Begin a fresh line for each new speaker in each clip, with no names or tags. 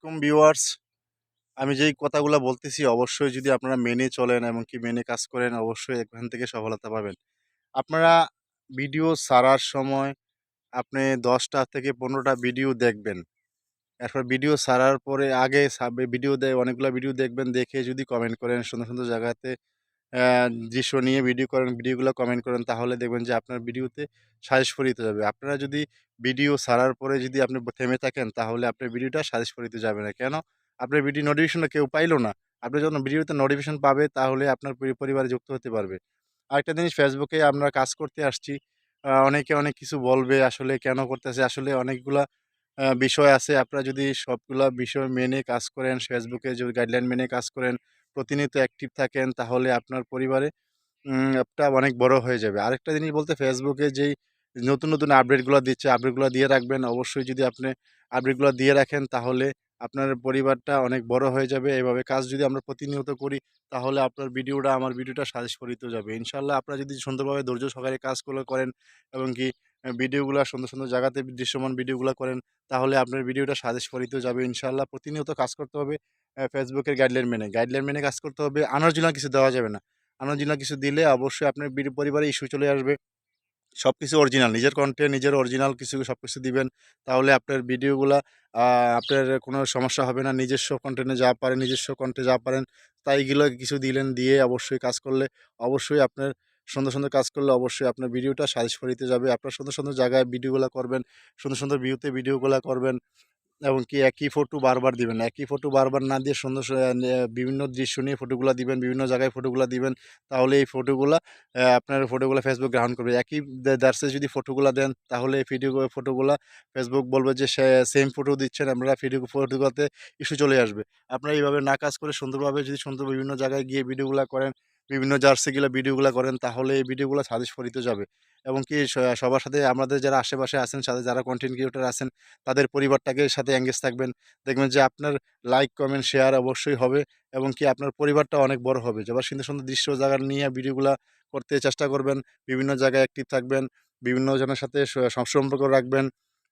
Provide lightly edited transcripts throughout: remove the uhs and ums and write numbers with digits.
আলাইকুম ভিউয়ার্স। আমি যেই কথাগুলা বলতেছি অবশ্যই যদি আপনারা মেনে চলেন এবং কি মেনে কাজ করেন অবশ্যই এখান থেকে সফলতা পাবেন। আপনারা ভিডিও ছাড়ার সময় আপনি ১০ টা থেকে ১৫ টা ভিডিও দেখবেন। এরপর ভিডিও ছাড়ার পরে আগে ভিডিও অনেকগুলা ভিডিও দেখবেন, দেখে যদি কমেন্ট করেন সুন্দর, সুন্দর জায়গাতে দৃশ্য নিয়ে ভিডিও করেন, ভিডিওগুলো কমেন্ট করেন তাহলে দেখবেন যে আপনার ভিডিওতে সাজেস্ট ফর দিতে যাবে। আপনারা যদি ভিডিও ছাড়ার পরে যদি আপনি থেমে থাকেন তাহলে আপনার ভিডিওটা সাজেস্ট ফর দিতে যাবে না। কেন? আপনার ভিডিও নোটিফিকেশনটা কেউ পাইলো না। আপনি যখন ভিডিওতে নোটিফিকেশন পাবে তাহলে আপনার পরিবারে যুক্ত হতে পারবে। আরেকটা জিনিস Facebook এ আমরা কাজ করতে আসছি। অনেকে অনেক কিছু বলবে আসলে কেন করতেছে? আসলে অনেকগুলা বিষয় আছে। আপনারা যদি সবগুলা বিষয় মেনে কাজ করেন, Facebook এ যদি গাইডলাইন মেনে কাজ করেন, প্রতিনিয়ত অ্যাক্টিভ থাকেন তাহলে আপনার পরিবারে একটা অনেক বড় হয়ে যাবে। আরেকটা জিনিস বলতে Facebook এ যেই নতুন, নতুন আপডেটগুলা দিচ্ছে, আপডেটগুলা দিয়ে রাখবেন। অবশ্যই যদি আপনি আপডেটগুলা দিয়ে রাখেন তাহলে আপনার পরিবারটা অনেক বড় হয়ে যাবে। এভাবে কাজ যদি আমরা প্রতিনিয়ত করি তাহলে আপনার ভিডিওটা আমার ভিডিওটা সাজেস্ট ফর দিতে যাবে। ইনশাআল্লাহ আপনারা যদি সুন্দরভাবে ধৈর্য সহকারে কাজগুলো করেন এবং কি ভিডিওগুলা সুন্দর, সুন্দর জায়গাতে দৃশ্যমান ভিডিওগুলা করেন তাহলে আপনার ভিডিওটা সাজেস্ট ফর দিতে যাবে। ইনশাআল্লাহ প্রতিনিয়ত কাজ করতে হবে Facebook এর গাইডলাইন মেনে। গাইডলাইন মেনে কাজ করতে হবে। আনার্জিনাল কিছু দেওয়া যাবে না। আনার্জিনাল কিছু দিলে অবশ্যই আপনার পরিবারে ইস্যু চলে আসবে। সবকিছু অরিজিনাল, নিজের কন্টেন্ট, নিজের অরিজিনাল কিছু সবকিছু দিবেন। তাহলে আপনার ভিডিওগুলা আ আপনার কোনো সমস্যা হবে না। নিজস্ব কন্টেন্টে যা পারেন, নিজস্ব কন্টে যা পারেন তাই এগুলো কিছু দিলেন, দিয়ে অবশ্যই কাজ করলে অবশ্যই আপনার সুন্দর, সুন্দর কাজ করলে অবশ্যই আপনার ভিডিওটা সাজেস্ট ফর দিতে যাবে। আপনার সুন্দর, সুন্দর জায়গায় ভিডিওগুলা করবেন, সুন্দর, সুন্দর ভিউতে ভিডিওগুলা করবেন। এবং কি একই ফটো বারবার দিবেন না। একই ফটো বারবার না দিয়ে সুন্দর বিভিন্ন দৃশ্য নিয়ে ফটোগুলা দিবেন, বিভিন্ন জায়গায় ফটোগুলা দিবেন। তাহলে এই ফটোগুলা আপনার ফটোগুলা Facebook গ্রহণ করবে। একই দ্যাটসে যদি ফটোগুলা দেন তাহলে এই ফটোগুলা Facebook বলবে যে সেম ফটো দিচ্ছেন আপনারা, ফটোগুলাতে ইস্যু চলে আসবে। আপনারা এইভাবে না কাজ করে সুন্দরভাবে যদি সুন্দর বিভিন্ন জায়গায় গিয়ে ভিডিওগুলা করেন, বিভিন্ন জার্সিগুলা ভিডিওগুলা করেন তাহলে এই ভিডিওগুলা সাজেস্ট ফর দিতে যাবে। এবং কি সবার সাথে আমাদের যারা আশেপাশে আছেন, সাথে যারা কনটেন্ট ক্রিয়েটর আছেন তাদের পরিবারটাকে সাথে এঙ্গেজ থাকবেন। দেখবেন যে আপনার লাইক, কমেন্ট, শেয়ার অবশ্যই হবে এবং কি আপনার পরিবারটা অনেক বড় হবে। আবার সুন্দর, সুন্দর দৃশ্য জায়গা নিয়ে ভিডিওগুলা করতে চেষ্টা করবেন। বিভিন্ন জায়গায় অ্যাক্টিভ থাকবেন। বিভিন্ন জনের সাথে সম্পর্ক রাখবেন।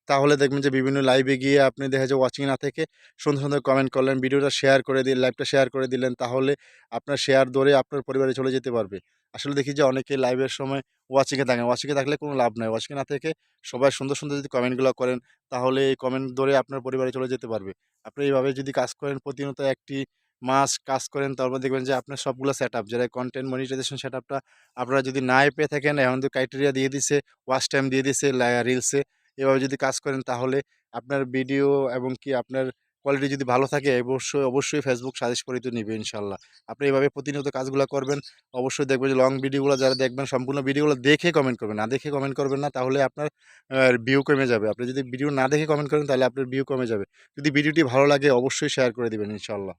তাহলে দেখবেন যে বিভিন্ন লাইভে গিয়ে আপনি দেখা যায় ওয়াচিং না থেকে সুন্দর, সুন্দর কমেন্ট করলেন, ভিডিওটা শেয়ার করে লাইভটা শেয়ার করে দিলেন। তাহলে আপনার শেয়ার ধরে আপনার পরিবারে চলে যেতে পারবে। আসলে দেখি যে অনেকে লাইভের সময় ওয়াচিংয়ে থাকেন। ওয়াচিংয়ে থাকলে কোনো লাভ নাই। ওয়াচিংয়ে না থেকে সবাই সুন্দর, সুন্দর যদি কমেন্টগুলা করেন তাহলে এই কমেন্ট ধরে আপনার পরিবারে চলে যেতে পারবে। আপনি এইভাবে যদি কাজ করেন প্রতিনিয়ত একটি মাস কাজ করেন তারপর দেখবেন যে আপনার সবগুলো সেটআপ যেটা কনটেন্ট মনিটাইজেশন সেটআপটা আপনারা যদি নাই পেয়ে থাকেন এখন তো ক্রাইটেরিয়া দিয়ে দিছে, ওয়াচ টাইম দিয়ে দিছে রিলসে। এভাবে যদি কাজ করেন তাহলে আপনার ভিডিও এবং কি আপনার কোয়ালিটি যদি ভালো থাকে অবশ্যই, অবশ্যই Facebook সাজেস্ট করে তো নিবে ইনশাআল্লাহ। আপনি এভাবে প্রতিনিয়ত কাজগুলা করবেন। অবশ্যই দেখবেন যে লং ভিডিওগুলো যারা দেখবেন সম্পূর্ণ ভিডিওগুলো দেখে কমেন্ট করবেন। না দেখে কমেন্ট করবেন না তাহলে আপনার ভিউ কমে যাবে। আপনি যদি ভিডিও না দেখে কমেন্ট করেন তাহলে আপনার ভিউ কমে যাবে। যদি ভিডিওটি ভালো লাগে অবশ্যই শেয়ার করে দিবেন ইনশাআল্লাহ।